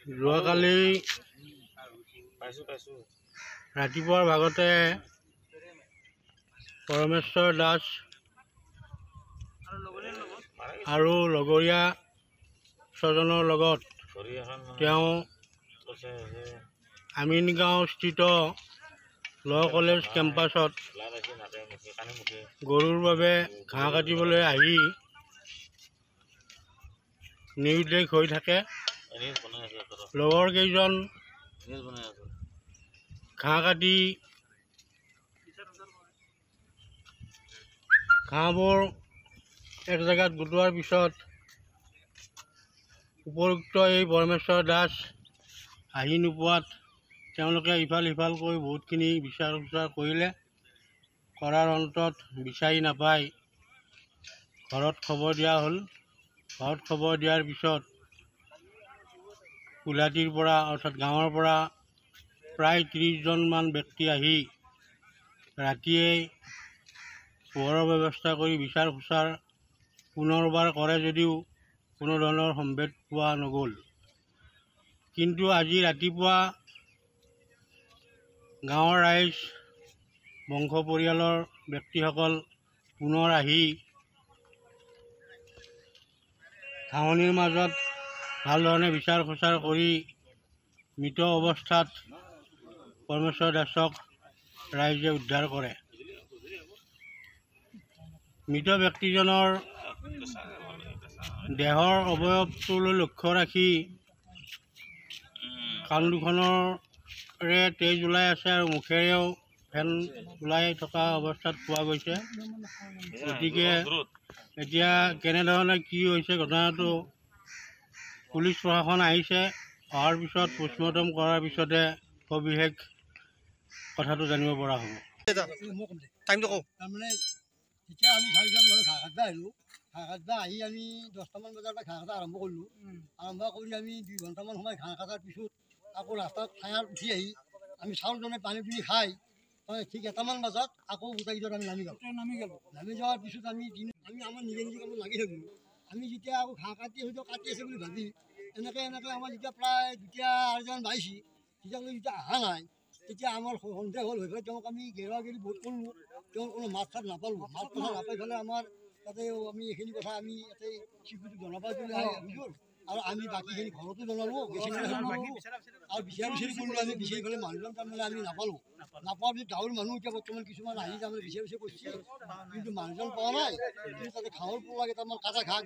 যোৱাকালি ৰাতিপুৱাৰ ভাগতে পৰমেশ্বৰ দাস আৰু লগৰীয়া ছজনৰ লগত তেওঁ আমিনগাঁও স্থিত ল' কলেজ কেম্পাছত গৰুৰ বাবে ঘাঁহ কাটিবলৈ আহি নিৰুদ্দেশ হৈ থাকে। লগৰ কেইজন ঘাঁহ কাটি ঘাঁহবোৰ এক জেগাত গোটোৱাৰ পিছত উপযুক্ত এই পৰমেশ্বৰ দাস আহি নোপোৱাত তেওঁলোকে ইফাল সিফাল কৰি বহুতখিনি বিচাৰ খোচাৰ কৰিলে। কৰাৰ অন্তত বিচাৰি নাপাই ঘৰত খবৰ দিয়া হ'ল। ঘৰত খবৰ দিয়াৰ পিছত কুলাটিৰ পৰা অৰ্থাৎ গাঁৱৰ পৰা প্ৰায় 30জনমান ব্যক্তি আহি ৰাতিয়েই পোহৰৰ ব্যৱস্থা কৰি বিচাৰ খোচাৰ পুনৰবাৰ কৰে যদিও কোনো ধৰণৰ সম্ভেদ পোৱা নগ'ল। কিন্তু আজি ৰাতিপুৱা গাঁৱৰ ৰাইজ বংশ পৰিয়ালৰ ব্যক্তিসকল পুনৰ আহি ঘাঁহনিৰ মাজত ভালধৰণে বিচাৰ খোচাৰ কৰি মৃত অৱস্থাত পৰমেশ্বৰ দাসক ৰাইজে উদ্ধাৰ কৰে। মৃত ব্যক্তিজনৰ দেহৰ অৱয়ৱটোলৈ লক্ষ্য ৰাখি কাণ দুখনৰে তেজ ওলাই আছে আৰু মুখেৰেও ফেন ওলাই থকা অৱস্থাত পোৱা গৈছে। গতিকে এতিয়া কেনেধৰণে কি হৈছে ঘটনাটো পুলিচ প্ৰশাসন আহিছে। অহাৰ পিছত পোষ্টমৰ্টম কৰাৰ পিছতে সবিশেষ কথাটো জানিব পৰা হ'ব। তাৰমানে এতিয়া আমি 4জন মানুহ ঘাঁহ কাটিব আহিলোঁ। ঘাঁহ কাটিব আহি আমি 10টামান বজাৰ পৰা ঘাঁহ কটা আৰম্ভ কৰিলোঁ। আৰম্ভ কৰি আমি 2 ঘণ্টামান সময় ঘাঁহ কটাৰ পিছত আকৌ ৰাস্তাত ঠাইত উঠি আহি আমি চাউলজনে পানী পুনি খাই ঠিক 1টামান বজাত আকৌ গোটেইকেইজন আমি নামি গ'লোঁ। নামি যোৱাৰ পিছত আমি আমাৰ নিজে কামত লাগি থাকিলোঁ। আমি যেতিয়া আকৌ ঘাঁহ কাটি হয়তো কাটি আছে বুলি ভাবি এনেকৈ আমাৰ যেতিয়া প্ৰায় 2-2.5জন বাইছি তেতিয়ালৈ যেতিয়া অহা নাই তেতিয়া আমাৰ সন্দেহ হ'ল। হৈ পেলাই তেওঁক আমি গেৰুৱাগেৰি বহুত কৰিলোঁ। তেওঁ কোনো মাত চাত নাপালোঁ। মাত কথা নাপাই পেলাই আমাৰ তাতে আমি এইখিনি কথা আমি ইয়াতে স্বীকৃতি জনাব আহিছোঁ আৰু আমি বাকীখিনি ঘৰতো জনালোঁ আৰু বিচাৰি কৰিলোঁ। আমি বিচাৰি পেলাই মানুহজন তাৰমানে আমি নাপালোঁ। নাপোৱাৰ পিছত গাঁৱৰ মানুহ এতিয়া বৰ্তমান কিছুমান আহি তাৰমানে বিচাৰি কৰিছে কিন্তু মানুহজন পোৱা নাই। কিন্তু তাতে ঘাঁহৰ পোলা কেইটামান কাটা ঘাঁহ